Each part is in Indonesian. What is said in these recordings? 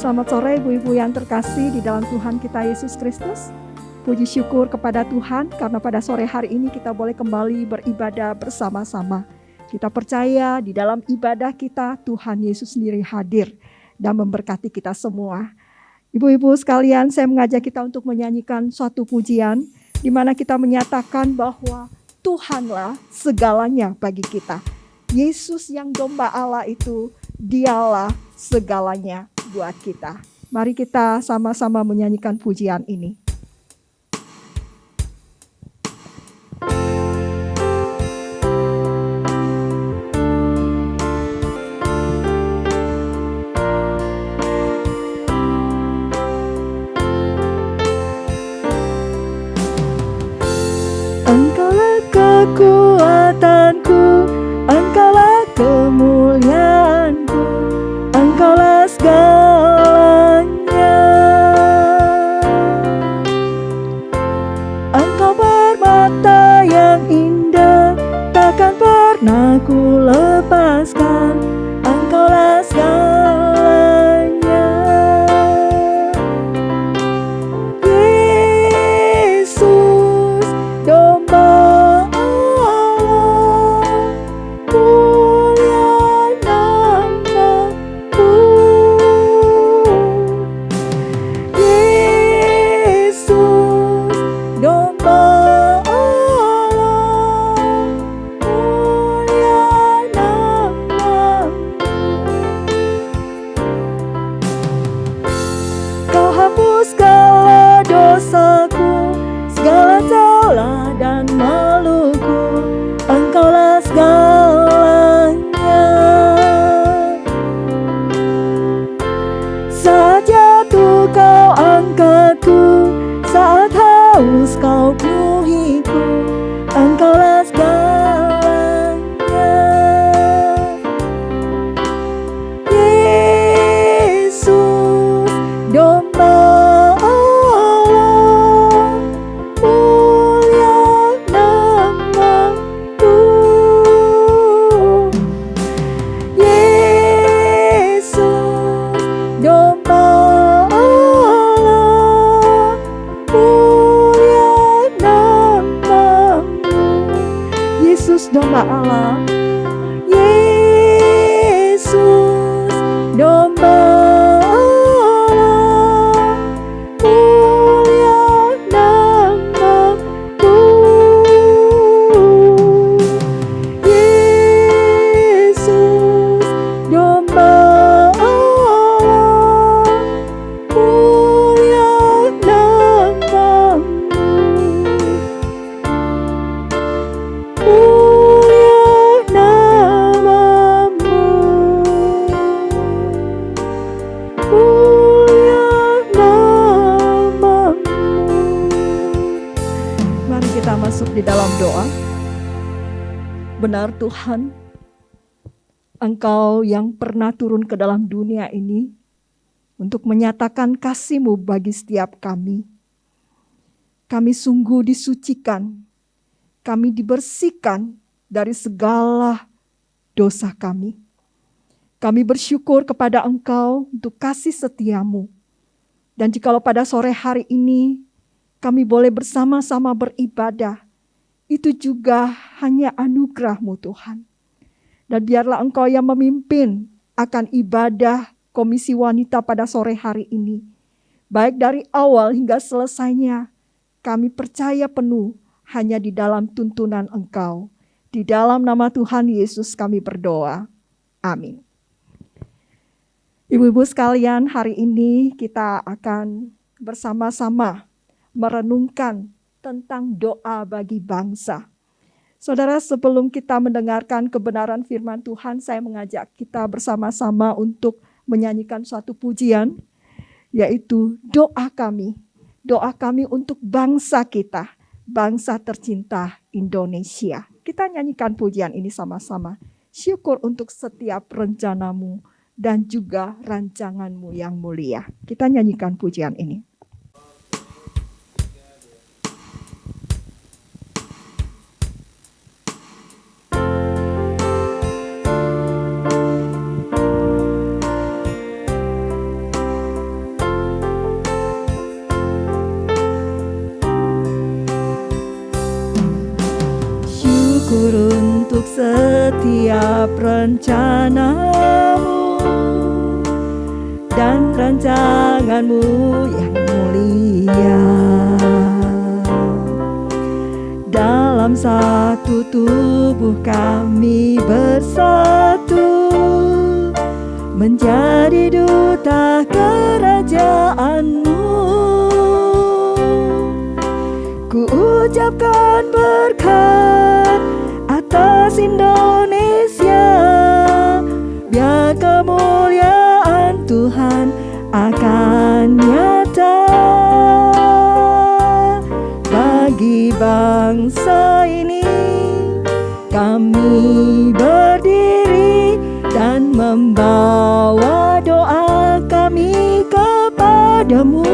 Selamat sore ibu-ibu yang terkasih di dalam Tuhan kita Yesus Kristus. Puji syukur kepada Tuhan karena pada sore hari ini kita boleh kembali beribadah bersama-sama. Kita percaya di dalam ibadah kita Tuhan Yesus sendiri hadir dan memberkati kita semua. Ibu-ibu sekalian, saya mengajak kita untuk menyanyikan suatu pujian di mana kita menyatakan bahwa Tuhanlah segalanya bagi kita. Yesus yang domba Allah itu, dialah segalanya buat kita. Mari kita sama-sama menyanyikan pujian ini. Engkaulah kekuatanku, Engkaulah kemuliaanku, Engkaulah segalanya. Engkau permata yang indah, takkan pernah ku lepaskan, Engkaulah segalanya. Yesus, domba Allah, mulia namamu. Yesus, domba Allah, mulia namamu. Kau hapus segala dosaku, segala celah dan maluku, Engkaulah segalanya. Saat jatuh kau angkatku, saat haus kau penuhiku, Engkaulah segalanya. Yesus, domba Allah, mulia namamu. Yesus, domba Allah, mulia namamu. Yesus, domba Allah. Yesus, domba Allah, mulia namamu. Yesus, domba Allah, mulia namamu. Mulia namamu. Mulia namamu. Mari kita masuk di dalam doa. Benar Tuhan, Engkau yang pernah turun ke dalam dunia ini untuk menyatakan kasih-Mu bagi setiap kami. Kami sungguh disucikan, kami dibersihkan dari segala dosa kami. Kami bersyukur kepada Engkau untuk kasih setia-Mu. Dan jikalau pada sore hari ini kami boleh bersama-sama beribadah, itu juga hanya anugerah-Mu Tuhan. Dan biarlah Engkau yang memimpin akan ibadah Komisi Wanita pada sore hari ini. Baik dari awal hingga selesainya, kami percaya penuh hanya di dalam tuntunan Engkau. Di dalam nama Tuhan Yesus kami berdoa. Amin. Ibu-ibu sekalian, hari ini kita akan bersama-sama merenungkan tentang doa bagi bangsa. Saudara, sebelum kita mendengarkan kebenaran firman Tuhan, saya mengajak kita bersama-sama untuk menyanyikan suatu pujian, yaitu doa kami untuk bangsa kita, bangsa tercinta Indonesia. Kita nyanyikan pujian ini sama-sama. Syukur untuk setiap rencanamu dan juga rancanganmu yang mulia. Kita nyanyikan pujian ini. rencanamu dan rancanganmu yang mulia. Dalam satu tubuh kami bersatu, menjadi duta kerajaan-Mu. Ku ucapkan berkat atas Indonesia, biar kemuliaan Tuhan akan nyata bagi bangsa ini. Kami berdiri dan membawa doa kami kepadamu.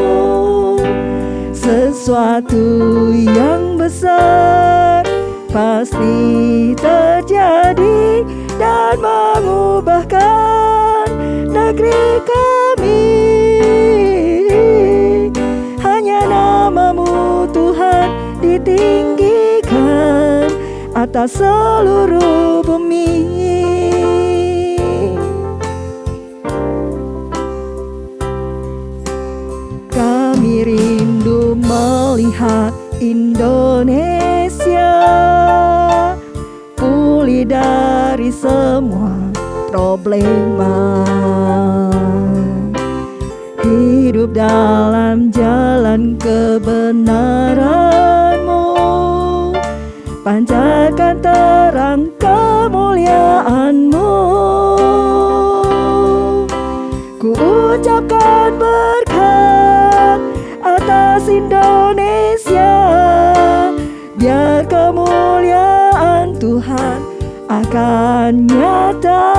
Sesuatu yang besar pasti terjadi dan mengubahkan negeri kami. Hanya nama-Mu Tuhan ditinggikan atas seluruh bumi. Kami rindu melihat Indonesia pulih dari semua problema, hidup dalam jalan kebenaran-Mu, pancarkan terang kemuliaan-Mu. Ku ucapkan berkat atas Indonesia, biar kemuliaan Tuhan akan nyata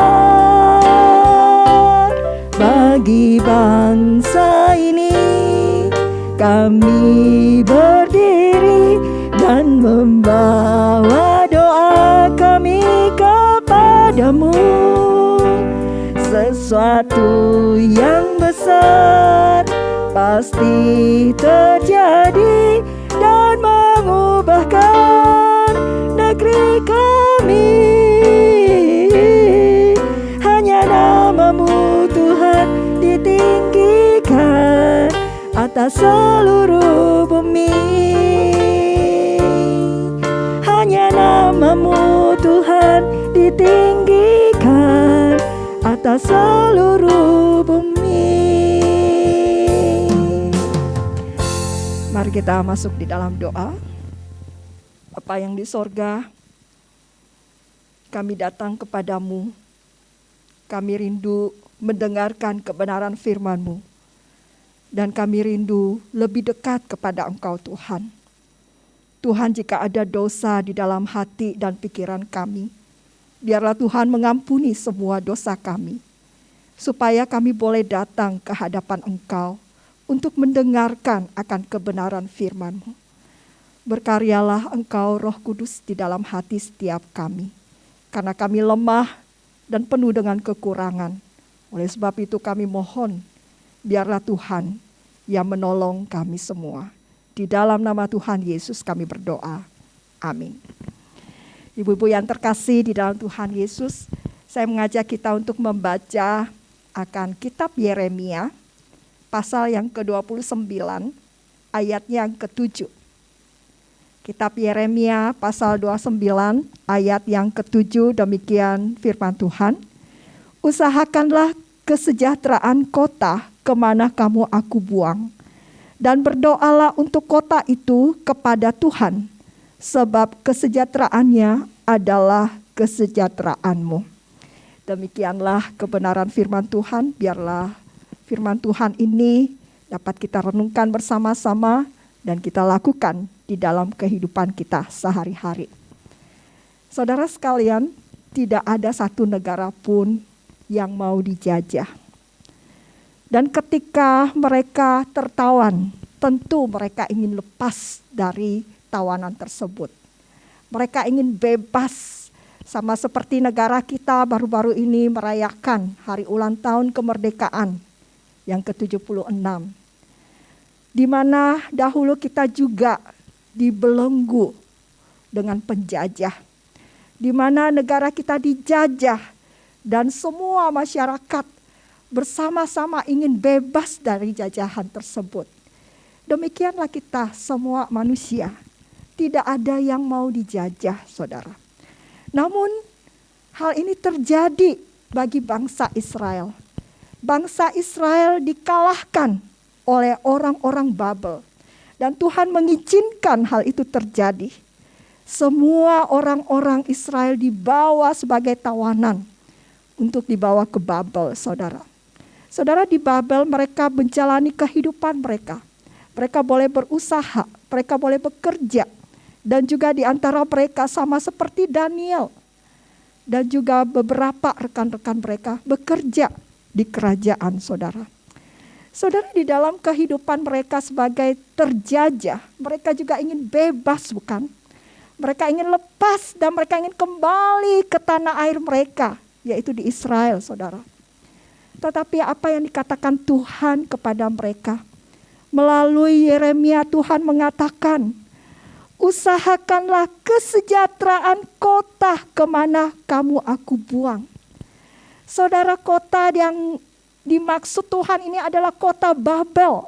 bagi bangsa ini. Kami berdiri dan membawa doa kami kepadamu. Sesuatu yang besar pasti terjadi dan mengubahkan negeri kami. Hanya nama-Mu Tuhan ditinggikan atas seluruh bumi. Hanya nama-Mu Tuhan ditinggikan atas seluruh bumi. Mari kita masuk di dalam doa. Bapa yang di sorga, kami datang kepadamu. Kami rindu mendengarkan kebenaran firman-Mu. Dan kami rindu lebih dekat kepada Engkau Tuhan. Tuhan, jika ada dosa di dalam hati dan pikiran kami, biarlah Tuhan mengampuni semua dosa kami. Supaya kami boleh datang ke hadapan Engkau untuk mendengarkan akan kebenaran firman-Mu. Berkaryalah Engkau Roh Kudus di dalam hati setiap kami. Karena kami lemah dan penuh dengan kekurangan. Oleh sebab itu kami mohon, biarlah Tuhan yang menolong kami semua. Di dalam nama Tuhan Yesus kami berdoa. Amin. Ibu-ibu yang terkasih di dalam Tuhan Yesus, saya mengajak kita untuk membaca akan kitab Yeremia, pasal yang ke-29, ayatnya yang ke-7. Kitab Yeremia pasal 29 ayat yang ke-7, demikian firman Tuhan. Usahakanlah kesejahteraan kota kemana kamu aku buang, dan berdoalah untuk kota itu kepada Tuhan, sebab kesejahteraannya adalah kesejahteraanmu. Demikianlah kebenaran firman Tuhan. Biarlah firman Tuhan ini dapat kita renungkan bersama-sama dan kita lakukan di dalam kehidupan kita sehari-hari. Saudara sekalian, tidak ada satu negara pun yang mau dijajah. Dan ketika mereka tertawan, tentu mereka ingin lepas dari tawanan tersebut. Mereka ingin bebas, sama seperti negara kita baru-baru ini merayakan hari ulang tahun kemerdekaan yang ke-76. Di mana dahulu kita juga dibelenggu dengan penjajah. Di mana negara kita dijajah dan semua masyarakat bersama-sama ingin bebas dari jajahan tersebut. Demikianlah kita semua manusia. Tidak ada yang mau dijajah, saudara. Namun hal ini terjadi bagi bangsa Israel. Bangsa Israel dikalahkan oleh orang-orang Babel. Dan Tuhan mengizinkan hal itu terjadi. Semua orang-orang Israel dibawa sebagai tawanan untuk dibawa ke Babel, saudara. Saudara, di Babel mereka menjalani kehidupan mereka. Mereka boleh berusaha, mereka boleh bekerja. Dan juga di antara mereka sama seperti Daniel. Dan juga beberapa rekan-rekan mereka bekerja di kerajaan, saudara. Saudara, di dalam kehidupan mereka sebagai terjajah, mereka juga ingin bebas, bukan? Mereka ingin lepas dan mereka ingin kembali ke tanah air mereka, yaitu di Israel, saudara. Tetapi apa yang dikatakan Tuhan kepada mereka? Melalui Yeremia Tuhan mengatakan, usahakanlah kesejahteraan kota kemana kamu aku buang. Saudara, kota yang dimaksud Tuhan ini adalah kota Babel.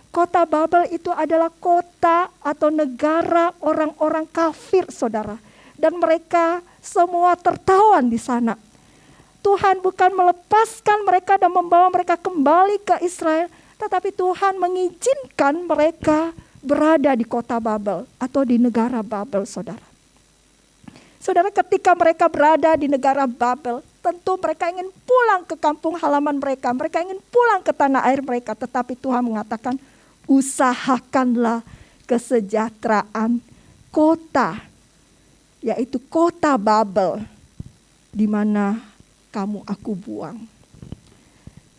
Kota Babel itu adalah kota atau negara orang-orang kafir, saudara. Dan mereka semua tertawan di sana. Tuhan bukan melepaskan mereka dan membawa mereka kembali ke Israel, tetapi Tuhan mengizinkan mereka berada di kota Babel atau di negara Babel, saudara. Saudara, ketika mereka berada di negara Babel, tentu mereka ingin pulang ke kampung halaman mereka. Mereka ingin pulang ke tanah air mereka. Tetapi Tuhan mengatakan, usahakanlah kesejahteraan kota, yaitu kota Babel, di mana kamu aku buang.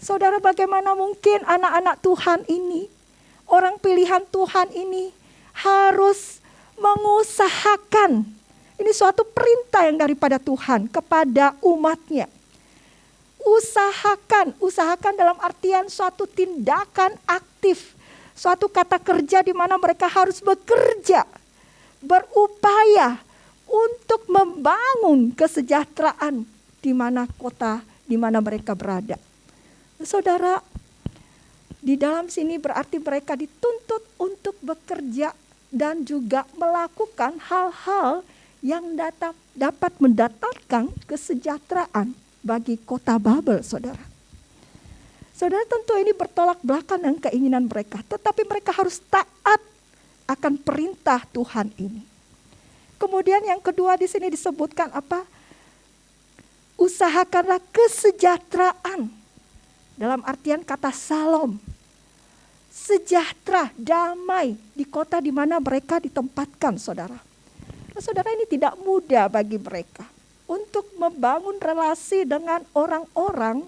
Saudara, bagaimana mungkin anak-anak Tuhan ini, orang pilihan Tuhan ini harus mengusahakan. Ini suatu perintah yang daripada Tuhan kepada umatnya. Usahakan dalam artian suatu tindakan aktif. Suatu kata kerja di mana mereka harus bekerja, berupaya untuk membangun kesejahteraan di mana kota, di mana mereka berada. Saudara, di dalam sini berarti mereka dituntut untuk bekerja dan juga melakukan hal-hal yang dapat mendatangkan kesejahteraan bagi kota Babel, saudara. Saudara, tentu ini bertolak belakang dengan keinginan mereka, tetapi mereka harus taat akan perintah Tuhan ini. Kemudian yang kedua di sini disebutkan apa? Usahakanlah kesejahteraan. Dalam artian kata salom. Sejahtera, damai di kota di mana mereka ditempatkan, saudara. Nah, saudara, ini tidak mudah bagi mereka untuk membangun relasi dengan orang-orang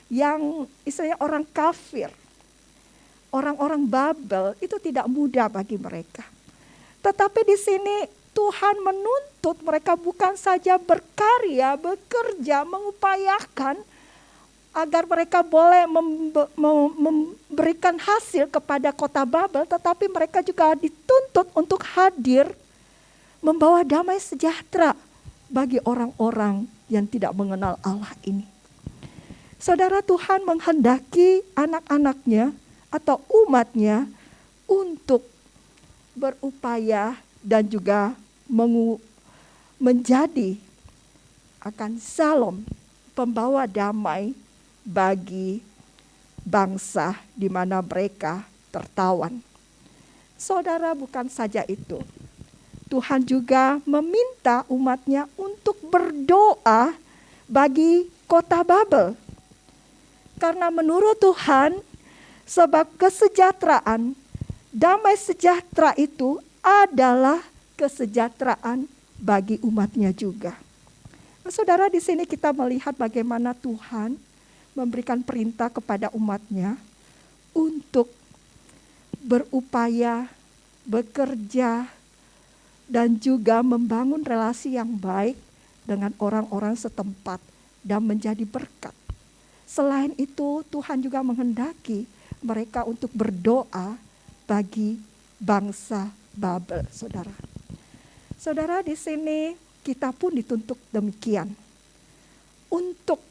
yang istilahnya orang kafir. Orang-orang Babel itu tidak mudah bagi mereka. Tetapi di sini Tuhan menuntut mereka bukan saja berkarya, bekerja, mengupayakan agar mereka boleh memberikan hasil kepada kota Babel, tetapi mereka juga dituntut untuk hadir membawa damai sejahtera bagi orang-orang yang tidak mengenal Allah ini. Saudara, Tuhan menghendaki anak-anaknya atau umatnya untuk berupaya dan juga menjadi akan salom, pembawa damai bagi bangsa di mana mereka tertawan. Saudara, bukan saja itu. Tuhan juga meminta umatnya untuk berdoa bagi kota Babel. Karena menurut Tuhan, sebab kesejahteraan, damai sejahtera itu adalah kesejahteraan bagi umatnya juga. Nah, saudara, di sini kita melihat bagaimana Tuhan memberikan perintah kepada umatnya untuk berupaya, bekerja, dan juga membangun relasi yang baik dengan orang-orang setempat dan menjadi berkat. Selain itu, Tuhan juga menghendaki mereka untuk berdoa bagi bangsa Babel, saudara. Saudara, di sini kita pun dituntut demikian. Untuk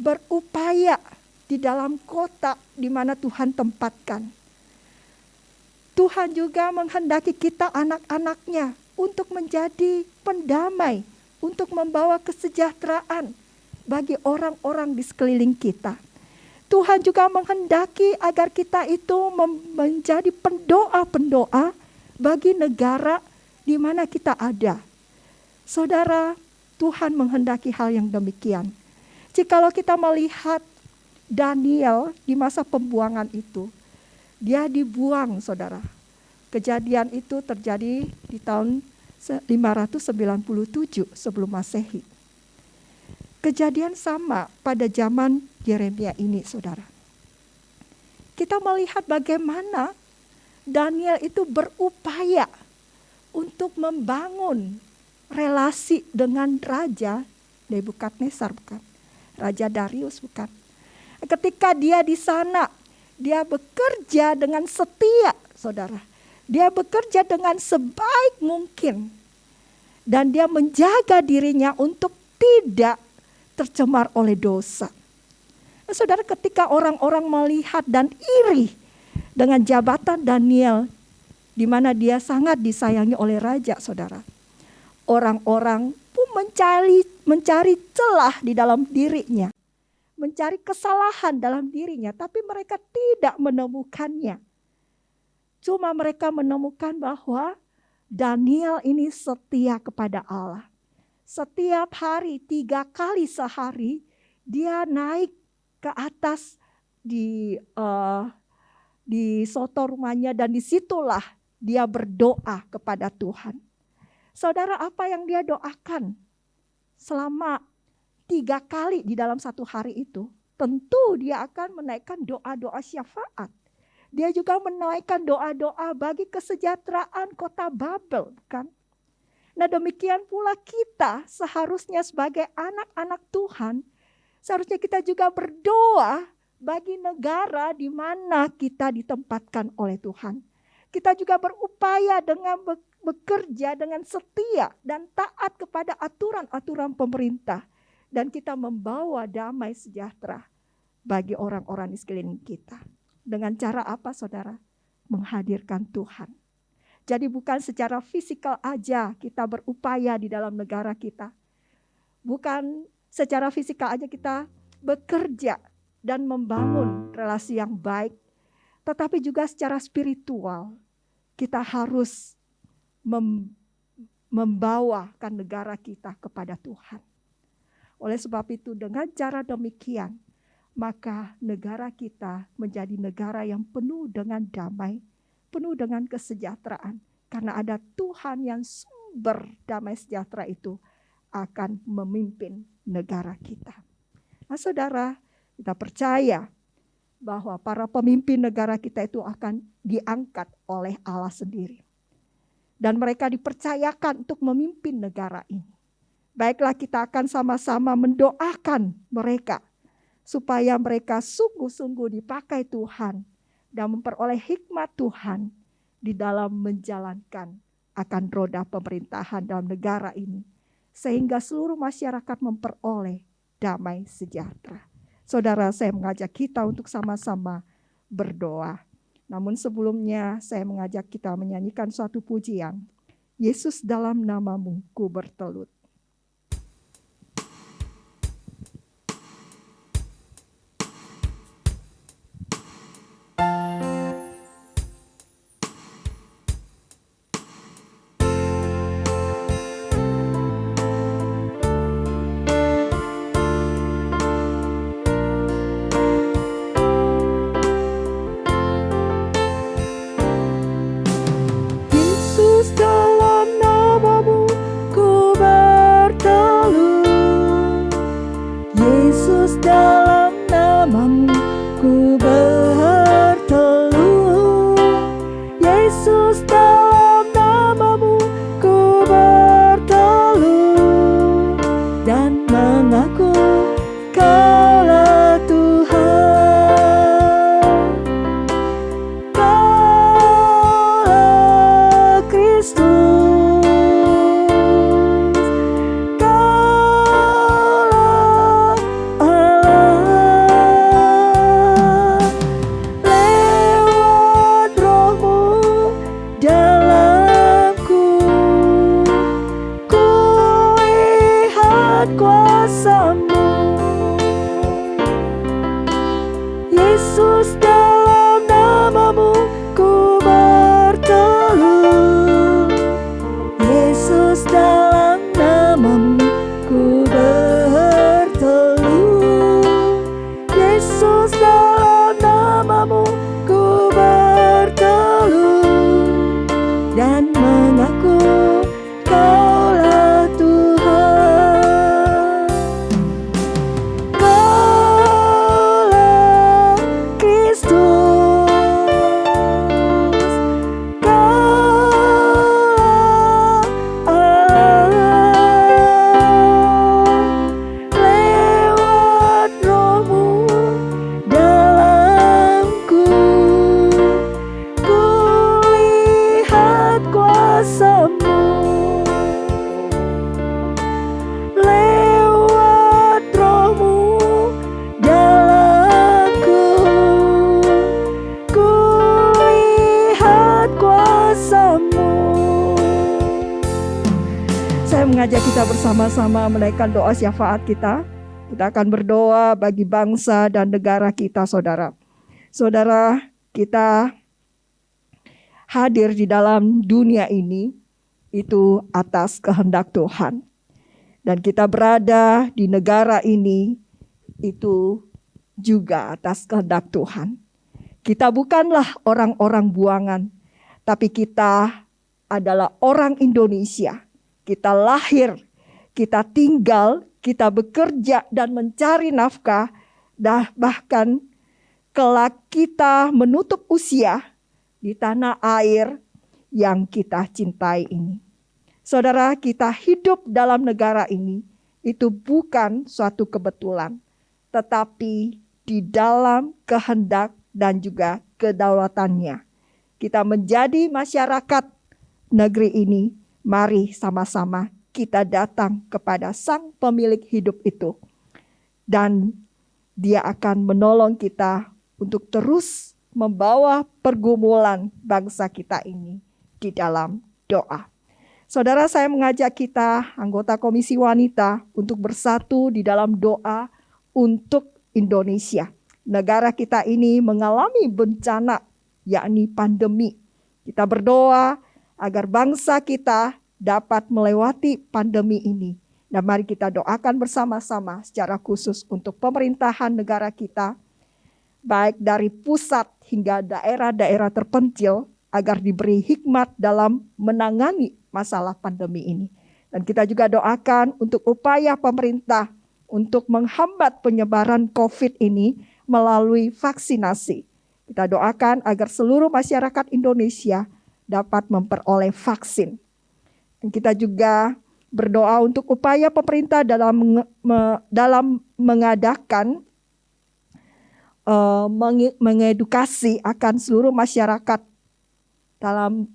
berupaya di dalam kota di mana Tuhan tempatkan. Tuhan juga menghendaki kita anak-anaknya untuk menjadi pendamai, untuk membawa kesejahteraan bagi orang-orang di sekeliling kita. Tuhan juga menghendaki agar kita itu menjadi pendoa-pendoa bagi negara di mana kita ada. Saudara, Tuhan menghendaki hal yang demikian. Jikalau kita melihat Daniel di masa pembuangan itu, dia dibuang, saudara. Kejadian itu terjadi di tahun 597 sebelum Masehi. Kejadian sama pada zaman Yeremia ini, saudara. Kita melihat bagaimana Daniel itu berupaya untuk membangun relasi dengan Raja Nebukadnezar, bukan? Raja Darius, bukan? Ketika dia di sana, dia bekerja dengan setia, saudara. Dia bekerja dengan sebaik mungkin. Dan dia menjaga dirinya untuk tidak tercemar oleh dosa. Saudara, ketika orang-orang melihat dan iri dengan jabatan Daniel, di mana dia sangat disayangi oleh raja, saudara. Orang-orang pun mencari celah di dalam dirinya. Mencari kesalahan dalam dirinya, tapi mereka tidak menemukannya. Cuma mereka menemukan bahwa Daniel ini setia kepada Allah. Setiap hari, 3 kali sehari, dia naik ke atas di soto rumahnya, dan disitulah dia berdoa kepada Tuhan. Saudara, apa yang dia doakan selama 3 kali di dalam satu hari itu? Tentu dia akan menaikkan doa-doa syafaat. Dia juga menaikkan doa-doa bagi kesejahteraan kota Babel, bukan? Nah, demikian pula kita seharusnya sebagai anak-anak Tuhan, seharusnya kita juga berdoa bagi negara di mana kita ditempatkan oleh Tuhan. Kita juga berupaya dengan bekerja dengan setia dan taat kepada aturan-aturan pemerintah. Dan kita membawa damai sejahtera bagi orang-orang di sekeliling kita. Dengan cara apa, saudara? Menghadirkan Tuhan. Jadi bukan secara fisikal aja kita berupaya di dalam negara kita. Bukan secara fisikal aja kita bekerja dan membangun relasi yang baik. Tetapi juga secara spiritual kita harus membawakan negara kita kepada Tuhan. Oleh sebab itu dengan cara demikian, maka negara kita menjadi negara yang penuh dengan damai, penuh dengan kesejahteraan. Karena ada Tuhan yang sumber damai sejahtera itu akan memimpin negara kita. Nah, saudara, kita percaya bahwa para pemimpin negara kita itu akan diangkat oleh Allah sendiri. Dan mereka dipercayakan untuk memimpin negara ini. Baiklah, kita akan sama-sama mendoakan mereka supaya mereka sungguh-sungguh dipakai Tuhan dan memperoleh hikmat Tuhan di dalam menjalankan akan roda pemerintahan dalam negara ini. Sehingga seluruh masyarakat memperoleh damai sejahtera. Saudara, saya mengajak kita untuk sama-sama berdoa. Namun sebelumnya saya mengajak kita menyanyikan suatu pujian. Yesus, dalam namamu ku bertelut. mengajak kita bersama-sama menaikkan doa syafaat kita. Kita akan berdoa bagi bangsa dan negara kita, saudara. Saudara, kita hadir di dalam dunia ini itu atas kehendak Tuhan. Dan kita berada di negara ini itu juga atas kehendak Tuhan. Kita bukanlah orang-orang buangan, tapi kita adalah orang Indonesia. Kita lahir, kita tinggal, kita bekerja dan mencari nafkah, bahkan kelak kita menutup usia di tanah air yang kita cintai ini. Saudara, kita hidup dalam negara ini itu bukan suatu kebetulan, tetapi di dalam kehendak dan juga kedaulatannya. Kita menjadi masyarakat negeri ini, mari sama-sama kita datang kepada Sang Pemilik hidup itu. Dan Dia akan menolong kita untuk terus membawa pergumulan bangsa kita ini di dalam doa. Saudara, saya mengajak kita anggota Komisi Wanita untuk bersatu di dalam doa untuk Indonesia. Negara kita ini mengalami bencana, yakni pandemi. Kita berdoa agar bangsa kita dapat melewati pandemi ini. Dan mari kita doakan bersama-sama secara khusus untuk pemerintahan negara kita, baik dari pusat hingga daerah-daerah terpencil, agar diberi hikmat dalam menangani masalah pandemi ini. Dan kita juga doakan untuk upaya pemerintah untuk menghambat penyebaran COVID ini melalui vaksinasi. Kita doakan agar seluruh masyarakat Indonesia dapat memperoleh vaksin. Dan kita juga berdoa untuk upaya pemerintah dalam mengadakan mengedukasi akan seluruh masyarakat dalam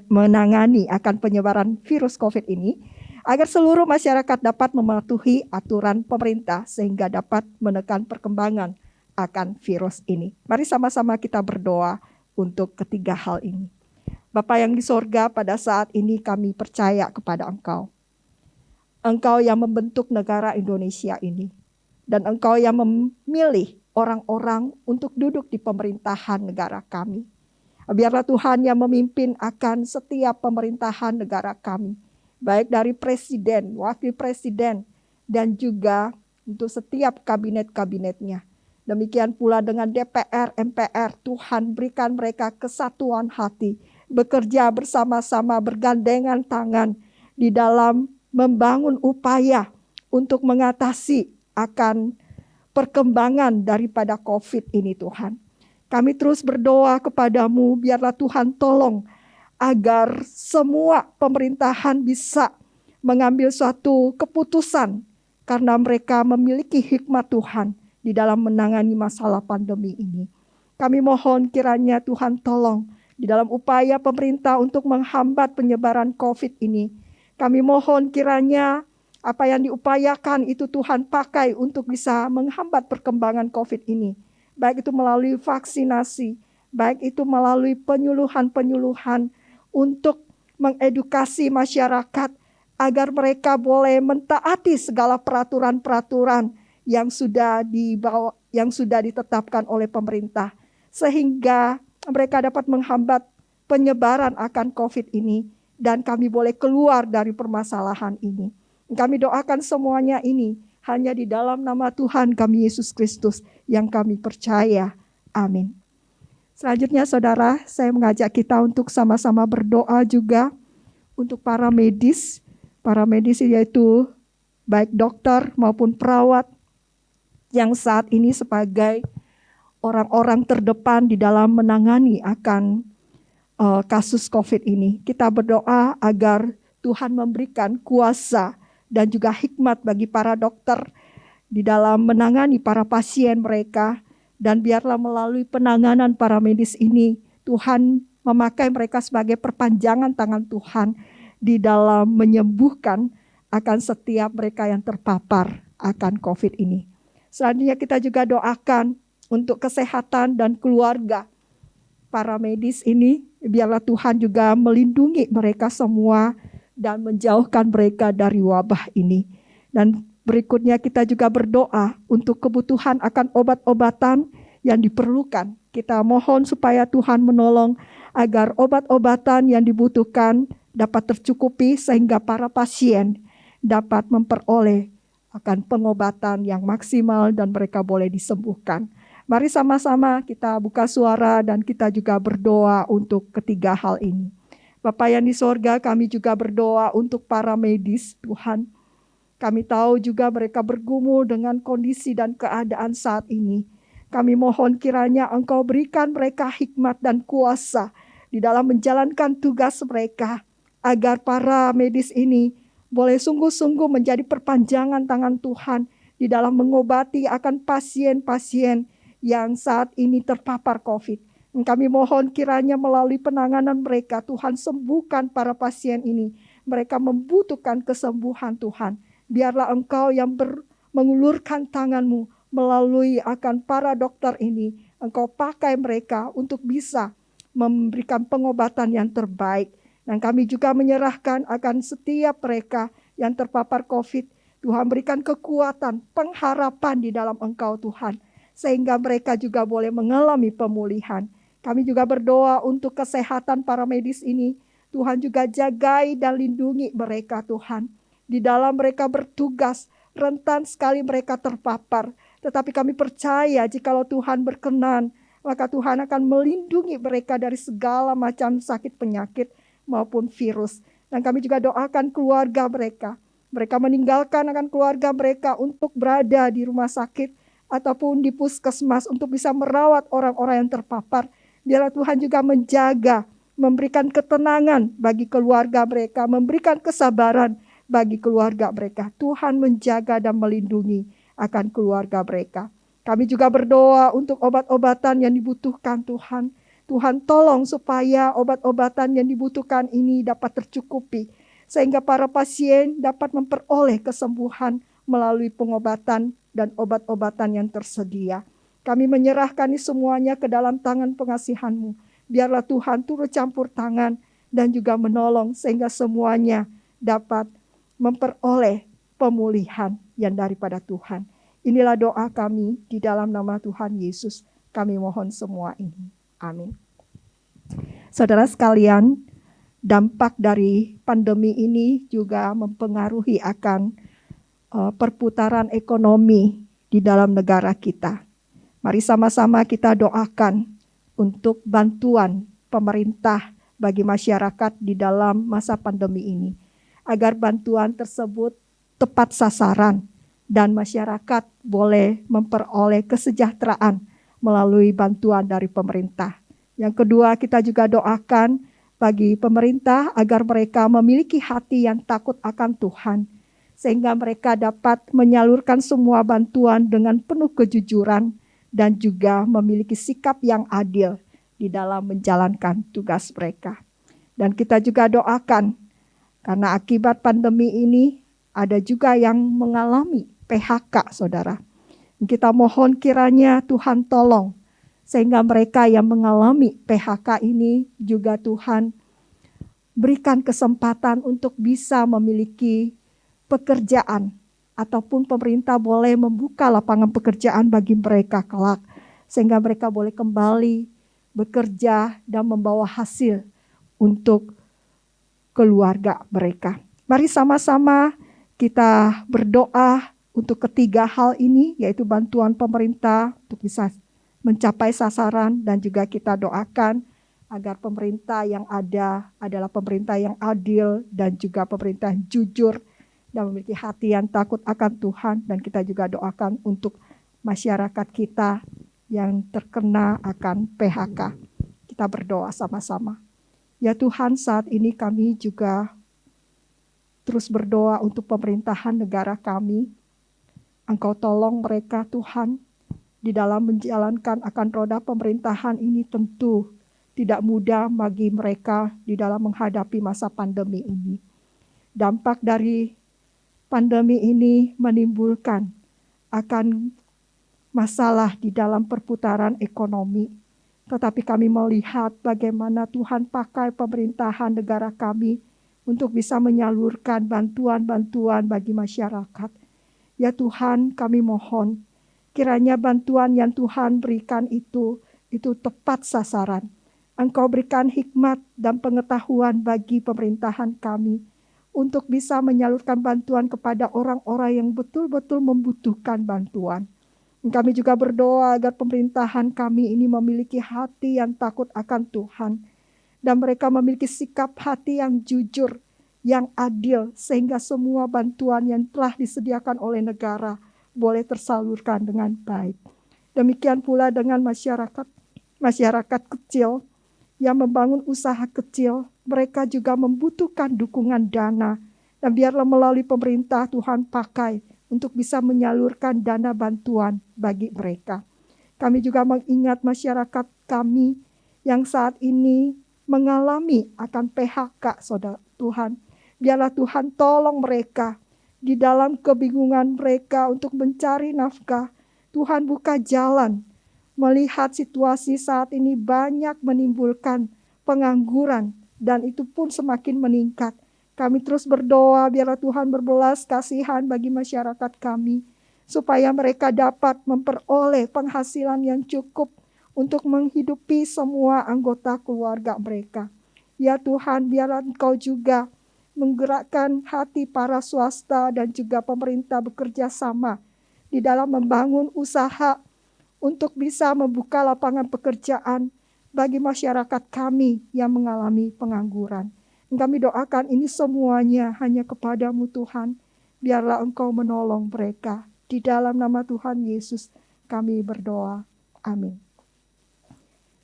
menangani akan penyebaran virus COVID ini, agar seluruh masyarakat dapat mematuhi aturan pemerintah sehingga dapat menekan perkembangan akan virus ini. Mari sama-sama kita berdoa untuk ketiga hal ini. Bapa yang di sorga, pada saat ini kami percaya kepada Engkau. Engkau yang membentuk negara Indonesia ini. Dan Engkau yang memilih orang-orang untuk duduk di pemerintahan negara kami. Biarlah Tuhan yang memimpin akan setiap pemerintahan negara kami. Baik dari presiden, wakil presiden, dan juga untuk setiap kabinet-kabinetnya. Demikian pula dengan DPR, MPR, Tuhan berikan mereka kesatuan hati, bekerja bersama-sama, bergandengan tangan di dalam membangun upaya untuk mengatasi akan perkembangan daripada COVID ini, Tuhan. Kami terus berdoa kepadamu, biarlah Tuhan tolong agar semua pemerintahan bisa mengambil suatu keputusan karena mereka memiliki hikmat Tuhan di dalam menangani masalah pandemi ini. Kami mohon kiranya Tuhan tolong di dalam upaya pemerintah untuk menghambat penyebaran COVID ini. Kami mohon kiranya apa yang diupayakan itu Tuhan pakai untuk bisa menghambat perkembangan COVID ini. Baik itu melalui vaksinasi, baik itu melalui penyuluhan-penyuluhan untuk mengedukasi masyarakat agar mereka boleh mentaati segala peraturan-peraturan yang sudah ditetapkan oleh pemerintah. Sehingga mereka dapat menghambat penyebaran akan COVID ini dan kami boleh keluar dari permasalahan ini. Kami doakan semuanya ini hanya di dalam nama Tuhan kami Yesus Kristus yang kami percaya. Amin. Selanjutnya saudara, saya mengajak kita untuk sama-sama berdoa juga untuk para medis. Para medis yaitu baik dokter maupun perawat yang saat ini sebagai orang-orang terdepan di dalam menangani akan kasus COVID ini. Kita berdoa agar Tuhan memberikan kuasa dan juga hikmat bagi para dokter di dalam menangani para pasien mereka. Dan biarlah melalui penanganan para medis ini, Tuhan memakai mereka sebagai perpanjangan tangan Tuhan di dalam menyembuhkan akan setiap mereka yang terpapar akan COVID ini. Selanjutnya kita juga doakan untuk kesehatan dan keluarga para medis ini. Biarlah Tuhan juga melindungi mereka semua dan menjauhkan mereka dari wabah ini. Dan berikutnya kita juga berdoa untuk kebutuhan akan obat-obatan yang diperlukan. Kita mohon supaya Tuhan menolong agar obat-obatan yang dibutuhkan dapat tercukupi sehingga para pasien dapat memperoleh akan pengobatan yang maksimal dan mereka boleh disembuhkan. Mari sama-sama kita buka suara dan kita juga berdoa untuk ketiga hal ini. Bapa yang di sorga, kami juga berdoa untuk para medis, Tuhan. Kami tahu juga mereka bergumul dengan kondisi dan keadaan saat ini. Kami mohon kiranya Engkau berikan mereka hikmat dan kuasa di dalam menjalankan tugas mereka, agar para medis ini boleh sungguh-sungguh menjadi perpanjangan tangan Tuhan di dalam mengobati akan pasien-pasien yang saat ini terpapar COVID. Kami mohon kiranya melalui penanganan mereka, Tuhan sembuhkan para pasien ini. Mereka membutuhkan kesembuhan Tuhan. Biarlah Engkau yang mengulurkan tangan-Mu melalui akan para dokter ini. Engkau pakai mereka untuk bisa memberikan pengobatan yang terbaik. Dan kami juga menyerahkan akan setiap mereka yang terpapar COVID. Tuhan berikan kekuatan, pengharapan di dalam Engkau Tuhan. Sehingga mereka juga boleh mengalami pemulihan. Kami juga berdoa untuk kesehatan para medis ini. Tuhan juga jagai dan lindungi mereka Tuhan. Di dalam mereka bertugas, rentan sekali mereka terpapar. Tetapi kami percaya jikalau Tuhan berkenan, maka Tuhan akan melindungi mereka dari segala macam sakit penyakit maupun virus. Dan kami juga doakan keluarga mereka. Mereka meninggalkan akan keluarga mereka untuk berada di rumah sakit ataupun di puskesmas untuk bisa merawat orang-orang yang terpapar. Biarlah Tuhan juga menjaga, memberikan ketenangan bagi keluarga mereka, memberikan kesabaran bagi keluarga mereka. Tuhan menjaga dan melindungi akan keluarga mereka. Kami juga berdoa untuk obat-obatan yang dibutuhkan Tuhan. Tuhan tolong supaya obat-obatan yang dibutuhkan ini dapat tercukupi. Sehingga para pasien dapat memperoleh kesembuhan melalui pengobatan dan obat-obatan yang tersedia. Kami menyerahkan ini semuanya ke dalam tangan pengasihan-Mu. Biarlah Tuhan turut campur tangan dan juga menolong sehingga semuanya dapat memperoleh pemulihan yang daripada Tuhan. Inilah doa kami di dalam nama Tuhan Yesus. Kami mohon semua ini. Amin. Saudara sekalian, dampak dari pandemi ini juga mempengaruhi akan perputaran ekonomi di dalam negara kita. Mari sama-sama kita doakan untuk bantuan pemerintah bagi masyarakat di dalam masa pandemi ini. Agar bantuan tersebut tepat sasaran dan masyarakat boleh memperoleh kesejahteraan melalui bantuan dari pemerintah. Yang kedua, kita juga doakan bagi pemerintah agar mereka memiliki hati yang takut akan Tuhan. Sehingga mereka dapat menyalurkan semua bantuan dengan penuh kejujuran dan juga memiliki sikap yang adil di dalam menjalankan tugas mereka. Dan kita juga doakan karena akibat pandemi ini ada juga yang mengalami PHK, saudara. Kita mohon kiranya Tuhan tolong sehingga mereka yang mengalami PHK ini juga Tuhan berikan kesempatan untuk bisa memiliki pekerjaan ataupun pemerintah boleh membuka lapangan pekerjaan bagi mereka kelak sehingga mereka boleh kembali bekerja dan membawa hasil untuk keluarga mereka. Mari sama-sama kita berdoa untuk ketiga hal ini, yaitu bantuan pemerintah untuk bisa mencapai sasaran, dan juga kita doakan agar pemerintah yang ada adalah pemerintah yang adil dan juga pemerintah yang jujur dan memiliki hati yang takut akan Tuhan. Dan kita juga doakan untuk masyarakat kita yang terkena akan PHK. Kita berdoa sama-sama. Ya Tuhan, saat ini kami juga terus berdoa untuk pemerintahan negara kami. Engkau tolong mereka Tuhan, di dalam menjalankan akan roda pemerintahan ini tentu tidak mudah bagi mereka di dalam menghadapi masa pandemi ini. Dampak dari pandemi ini menimbulkan akan masalah di dalam perputaran ekonomi. Tetapi kami melihat bagaimana Tuhan pakai pemerintahan negara kami untuk bisa menyalurkan bantuan-bantuan bagi masyarakat. Ya Tuhan, kami mohon kiranya bantuan yang Tuhan berikan itu tepat sasaran. Engkau berikan hikmat dan pengetahuan bagi pemerintahan kami untuk bisa menyalurkan bantuan kepada orang-orang yang betul-betul membutuhkan bantuan. Kami juga berdoa agar pemerintahan kami ini memiliki hati yang takut akan Tuhan. Dan mereka memiliki sikap hati yang jujur, yang adil, sehingga semua bantuan yang telah disediakan oleh negara boleh tersalurkan dengan baik. Demikian pula dengan masyarakat kecil yang membangun usaha kecil, mereka juga membutuhkan dukungan dana. Dan biarlah melalui pemerintah Tuhan pakai untuk bisa menyalurkan dana bantuan bagi mereka. Kami juga mengingat masyarakat kami yang saat ini mengalami akan PHK, saudara Tuhan. Biarlah Tuhan tolong mereka di dalam kebingungan mereka untuk mencari nafkah. Tuhan buka jalan. Melihat situasi saat ini banyak menimbulkan pengangguran dan itu pun semakin meningkat. Kami terus berdoa biarlah Tuhan berbelas kasihan bagi masyarakat kami supaya mereka dapat memperoleh penghasilan yang cukup untuk menghidupi semua anggota keluarga mereka. Ya Tuhan, biarlah Engkau juga menggerakkan hati para swasta dan juga pemerintah bekerja sama di dalam membangun usaha untuk bisa membuka lapangan pekerjaan bagi masyarakat kami yang mengalami pengangguran. Kami doakan ini semuanya hanya kepadamu Tuhan. Biarlah Engkau menolong mereka. Di dalam nama Tuhan Yesus kami berdoa. Amin.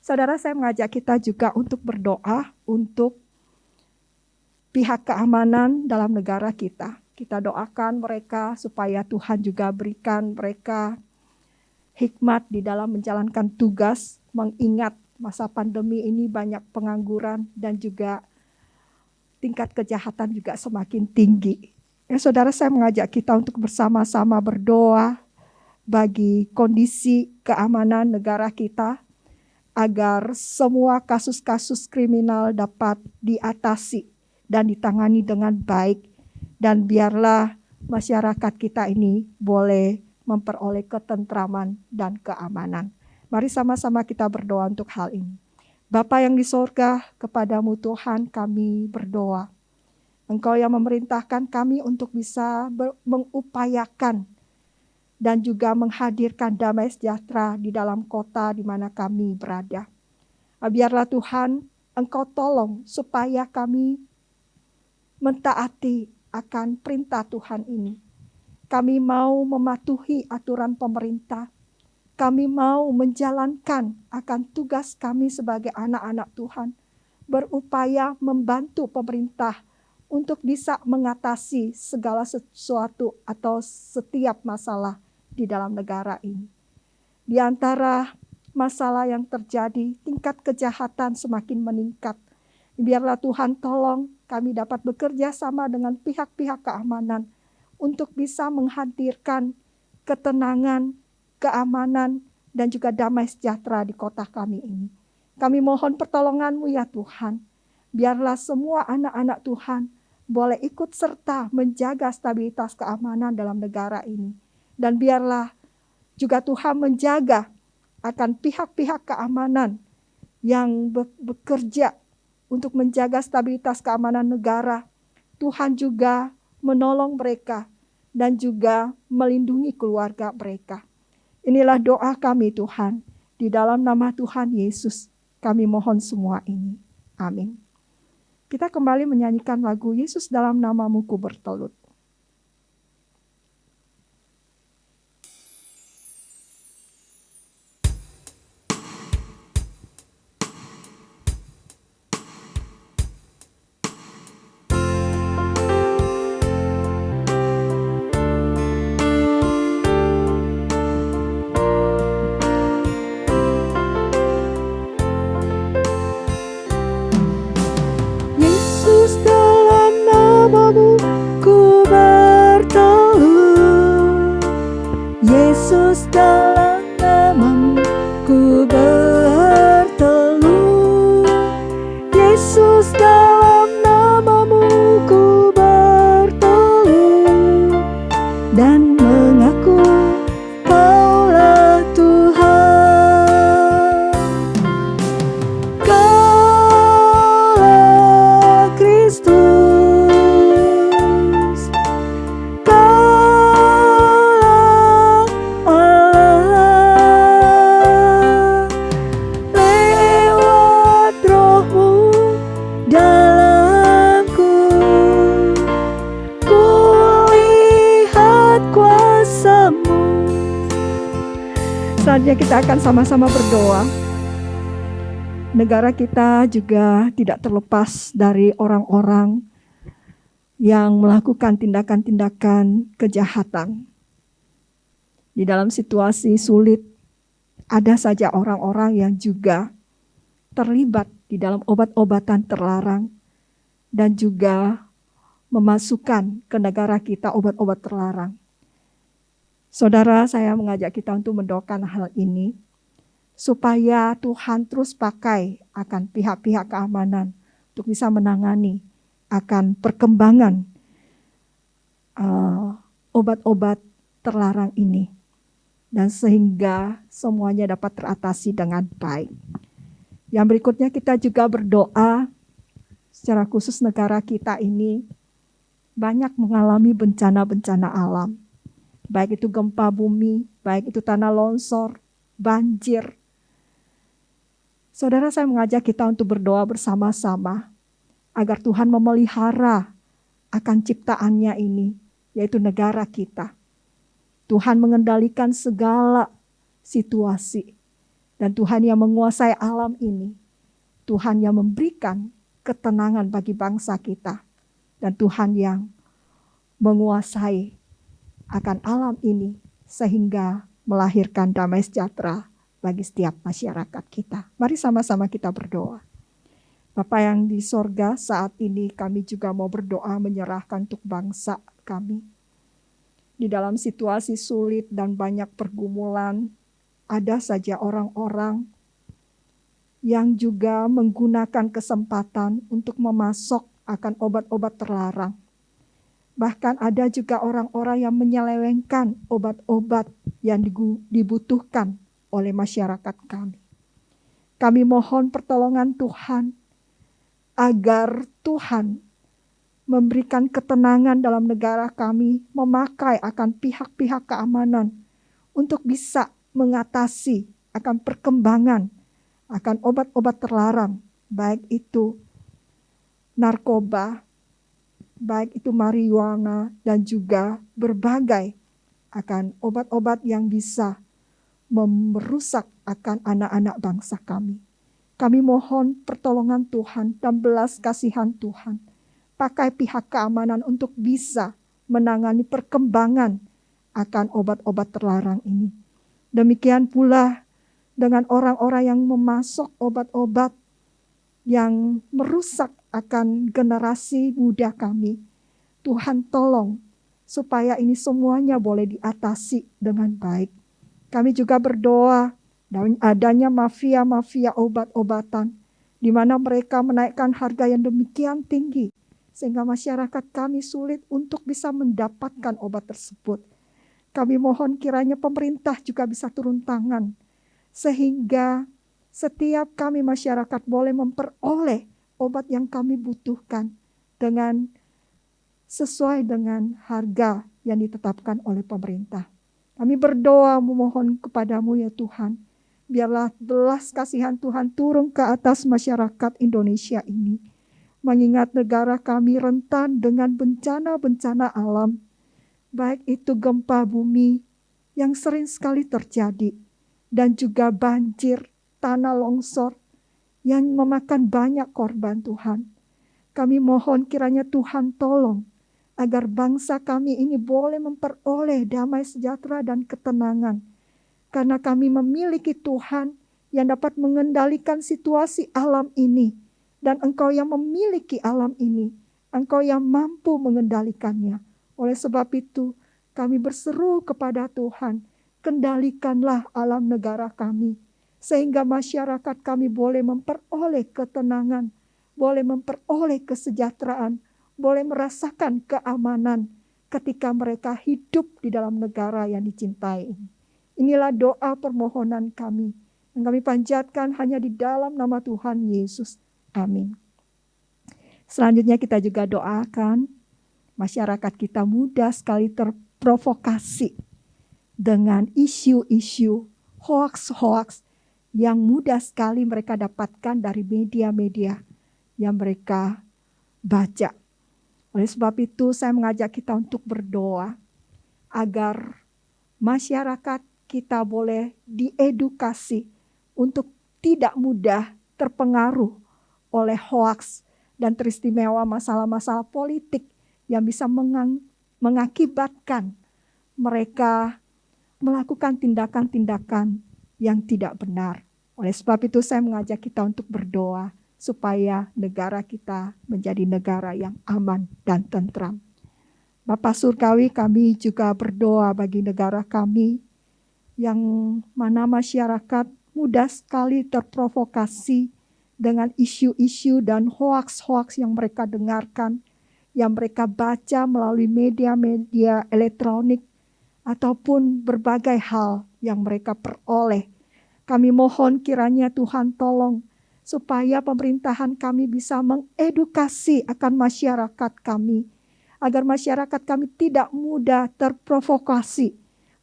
Saudara, saya mengajak kita juga untuk berdoa untuk pihak keamanan dalam negara kita. Kita doakan mereka supaya Tuhan juga berikan mereka hikmat di dalam menjalankan tugas, mengingat masa pandemi ini banyak pengangguran dan juga tingkat kejahatan juga semakin tinggi. Ya, saudara, saya mengajak kita untuk bersama-sama berdoa bagi kondisi keamanan negara kita, agar semua kasus-kasus kriminal dapat diatasi dan ditangani dengan baik. Dan biarlah masyarakat kita ini boleh memperoleh ketentraman dan keamanan. Mari sama-sama kita berdoa untuk hal ini. Bapa yang di sorga, kepadamu Tuhan kami berdoa. Engkau yang memerintahkan kami untuk bisa mengupayakan dan juga menghadirkan damai sejahtera di dalam kota di mana kami berada. Biarlah Tuhan, Engkau tolong supaya kami mentaati akan perintah Tuhan ini. Kami mau mematuhi aturan pemerintah. Kami mau menjalankan akan tugas kami sebagai anak-anak Tuhan. Berupaya membantu pemerintah untuk bisa mengatasi segala sesuatu atau setiap masalah di dalam negara ini. Di antara masalah yang terjadi, tingkat kejahatan semakin meningkat. Biarlah Tuhan tolong kami dapat bekerja sama dengan pihak-pihak keamanan untuk bisa menghadirkan ketenangan, keamanan, dan juga damai sejahtera di kota kami ini. Kami mohon pertolongan-Mu ya Tuhan. Biarlah semua anak-anak Tuhan boleh ikut serta menjaga stabilitas keamanan dalam negara ini. Dan biarlah juga Tuhan menjaga akan pihak-pihak keamanan yang bekerja untuk menjaga stabilitas keamanan negara. Tuhan juga menolong mereka dan juga melindungi keluarga mereka. Inilah doa kami Tuhan. Di dalam nama Tuhan Yesus kami mohon semua ini. Amin. Kita kembali menyanyikan lagu Yesus dalam Namamu Ku Bertelut. Ku Selanjutnya kita akan sama-sama berdoa. Negara kita juga tidak terlepas dari orang-orang yang melakukan tindakan-tindakan kejahatan. Di dalam situasi sulit, ada saja orang-orang yang juga terlibat di dalam obat-obatan terlarang dan juga memasukkan ke negara kita obat-obat terlarang. Saudara, saya mengajak kita untuk mendoakan hal ini, supaya Tuhan terus pakai akan pihak-pihak keamanan untuk bisa menangani akan perkembangan obat-obat terlarang ini. Dan sehingga semuanya dapat teratasi dengan baik. Yang berikutnya kita juga berdoa secara khusus negara kita ini banyak mengalami bencana-bencana alam. Baik itu gempa bumi, baik itu tanah longsor, banjir. Saudara, saya mengajak kita untuk berdoa bersama-sama agar Tuhan memelihara akan ciptaannya ini, yaitu negara kita. Tuhan mengendalikan segala situasi. Dan Tuhan yang menguasai alam ini. Tuhan yang memberikan ketenangan bagi bangsa kita. Dan Tuhan yang menguasai akan alam ini sehingga melahirkan damai sejahtera bagi setiap masyarakat kita. Mari sama-sama kita berdoa. Bapa yang di sorga, saat ini kami juga mau berdoa menyerahkan untuk bangsa kami. Di dalam situasi sulit dan banyak pergumulan, ada saja orang-orang yang juga menggunakan kesempatan untuk memasok akan obat-obat terlarang. Bahkan ada juga orang-orang yang menyelewengkan obat-obat yang dibutuhkan oleh masyarakat kami. Kami mohon pertolongan Tuhan, agar Tuhan memberikan ketenangan dalam negara kami, memakai akan pihak-pihak keamanan untuk bisa mengatasi akan perkembangan akan obat-obat terlarang, baik itu narkoba, baik itu marijuana, dan juga berbagai akan obat-obat yang bisa merusak akan anak-anak bangsa kami. Kami mohon pertolongan Tuhan dan belas kasihan Tuhan. Pakai pihak keamanan untuk bisa menangani perkembangan akan obat-obat terlarang ini. Demikian pula dengan orang-orang yang memasok obat-obat yang merusak akan generasi muda kami. Tuhan tolong supaya ini semuanya boleh diatasi dengan baik. Kami juga berdoa dan adanya mafia-mafia obat-obatan di mana mereka menaikkan harga yang demikian tinggi sehingga masyarakat kami sulit untuk bisa mendapatkan obat tersebut. Kami mohon kiranya pemerintah juga bisa turun tangan sehingga setiap kami masyarakat boleh memperoleh obat yang kami butuhkan dengan sesuai dengan harga yang ditetapkan oleh pemerintah. Kami berdoa memohon kepadamu ya Tuhan, biarlah belas kasihan Tuhan turun ke atas masyarakat Indonesia ini. Mengingat negara kami rentan dengan bencana-bencana alam, baik itu gempa bumi yang sering sekali terjadi, dan juga banjir, tanah longsor yang memakan banyak korban Tuhan. Kami mohon kiranya Tuhan tolong, agar bangsa kami ini boleh memperoleh damai sejahtera dan ketenangan. Karena kami memiliki Tuhan yang dapat mengendalikan situasi alam ini. Dan Engkau yang memiliki alam ini, Engkau yang mampu mengendalikannya. Oleh sebab itu, kami berseru kepada Tuhan, kendalikanlah alam negara kami, sehingga masyarakat kami boleh memperoleh ketenangan, boleh memperoleh kesejahteraan, boleh merasakan keamanan ketika mereka hidup di dalam negara yang dicintai ini. Inilah doa permohonan kami, yang kami panjatkan hanya di dalam nama Tuhan Yesus. Amin. Selanjutnya kita juga doakan masyarakat kita mudah sekali terprovokasi dengan isu-isu hoaks-hoaks yang mudah sekali mereka dapatkan dari media-media yang mereka baca. Oleh sebab itu saya mengajak kita untuk berdoa agar masyarakat kita boleh diedukasi untuk tidak mudah terpengaruh oleh hoaks dan teristimewa masalah-masalah politik yang bisa mengakibatkan mereka melakukan tindakan-tindakan yang tidak benar. Oleh sebab itu saya mengajak kita untuk berdoa supaya negara kita menjadi negara yang aman dan tentram. Bapa Surgawi, kami juga berdoa bagi negara kami yang mana masyarakat mudah sekali terprovokasi dengan isu-isu dan hoaks-hoaks yang mereka dengarkan, yang mereka baca melalui media-media elektronik, ataupun berbagai hal yang mereka peroleh. Kami mohon kiranya Tuhan tolong supaya pemerintahan kami bisa mengedukasi akan masyarakat kami, agar masyarakat kami tidak mudah terprovokasi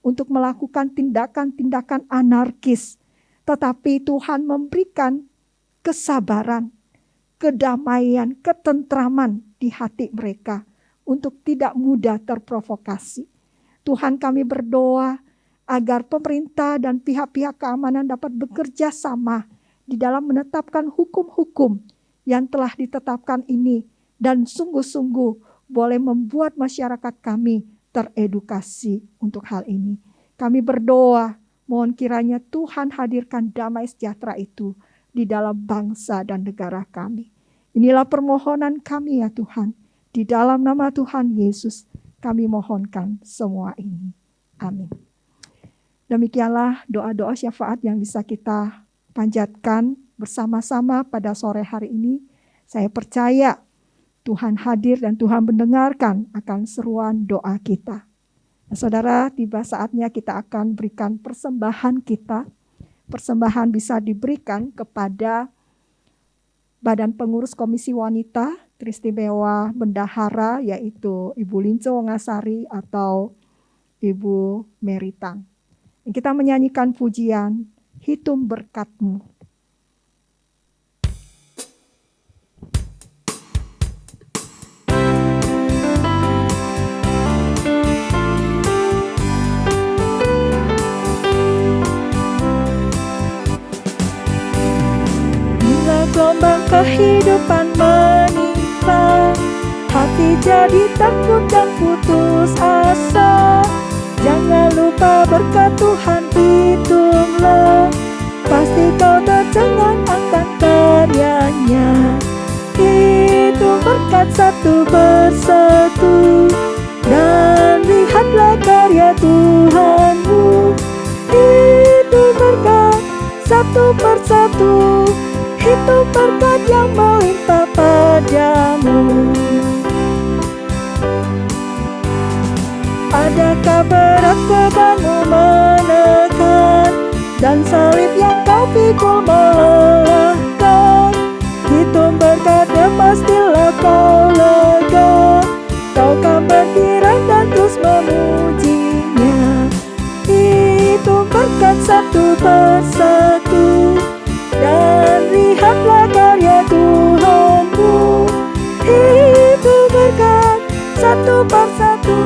untuk melakukan tindakan-tindakan anarkis. Tetapi Tuhan memberikan kesabaran, kedamaian, ketentraman di hati mereka untuk tidak mudah terprovokasi. Tuhan, kami berdoa agar pemerintah dan pihak-pihak keamanan dapat bekerja sama di dalam menetapkan hukum-hukum yang telah ditetapkan ini dan sungguh-sungguh boleh membuat masyarakat kami teredukasi untuk hal ini. Kami berdoa, mohon kiranya Tuhan hadirkan damai sejahtera itu di dalam bangsa dan negara kami. Inilah permohonan kami ya Tuhan. Di dalam nama Tuhan Yesus kami mohonkan semua ini. Amin. Demikianlah doa-doa syafaat yang bisa kita panjatkan bersama-sama pada sore hari ini. Saya percaya Tuhan hadir dan Tuhan mendengarkan akan seruan doa kita. Nah, saudara, tiba saatnya kita akan berikan persembahan kita. Persembahan bisa diberikan kepada Badan Pengurus Komisi Wanita Teristimewa Bendahara, yaitu Ibu Linco Ngasari atau Ibu Meritang. Kita menyanyikan pujian Hitung Berkat-Mu. Bila gelombang kehidupan menimpa, hati jadi takut dan putus asa. Jangan lupa berkat Tuhan hitunglah, pasti kau tercengang akan karyanya. Hitung berkat satu persatu, dan lihatlah karya Tuhanmu. Hitung berkat satu persatu, hitung berkat yang melimpah padamu. Adakah berat bebanmu menekan, dan salib yang kau pikul melelahkan? Hitung berkatnya pastilah kau lega, kau kan berkira dan terus memujinya. Hitung berkat satu persatu, dan lihatlah karya Tuhanmu. Hitung berkat satu persatu,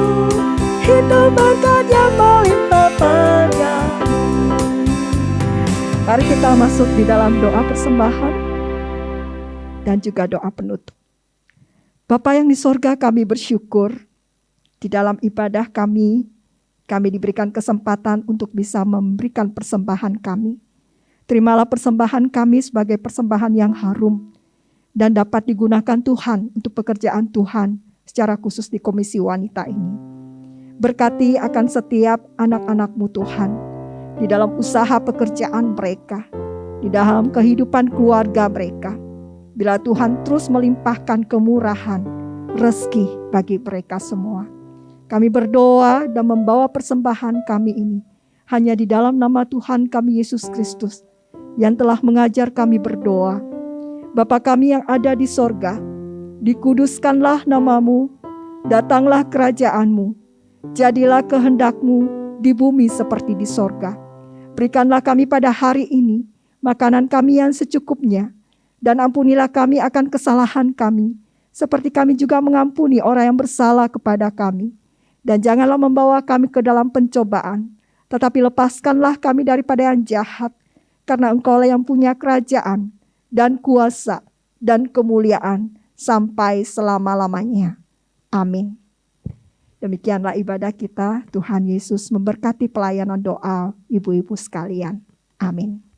hitung berkat yang melimpah padamu. Mari kita masuk di dalam doa persembahan dan juga doa penutup. Bapa yang di sorga, kami bersyukur di dalam ibadah kami diberikan kesempatan untuk bisa memberikan persembahan kami. Terimalah persembahan kami sebagai persembahan yang harum dan dapat digunakan Tuhan untuk pekerjaan Tuhan secara khusus di Komisi Wanita ini. Berkati akan setiap anak-anak-Mu Tuhan, di dalam usaha pekerjaan mereka, di dalam kehidupan keluarga mereka. Bila Tuhan terus melimpahkan kemurahan, rezeki bagi mereka semua. Kami berdoa dan membawa persembahan kami ini hanya di dalam nama Tuhan kami Yesus Kristus yang telah mengajar kami berdoa. Bapa kami yang ada di sorga, dikuduskanlah nama-Mu, datanglah kerajaan-Mu. Jadilah kehendak-Mu di bumi seperti di sorga. Berikanlah kami pada hari ini makanan kami yang secukupnya, dan ampunilah kami akan kesalahan kami, seperti kami juga mengampuni orang yang bersalah kepada kami. Dan janganlah membawa kami ke dalam pencobaan, Tetapi lepaskanlah kami daripada yang jahat, karena Engkaulah yang punya kerajaan dan kuasa dan kemuliaan sampai selama-lamanya. Amin. Demikianlah ibadah kita. Tuhan Yesus memberkati pelayanan doa ibu-ibu sekalian. Amin.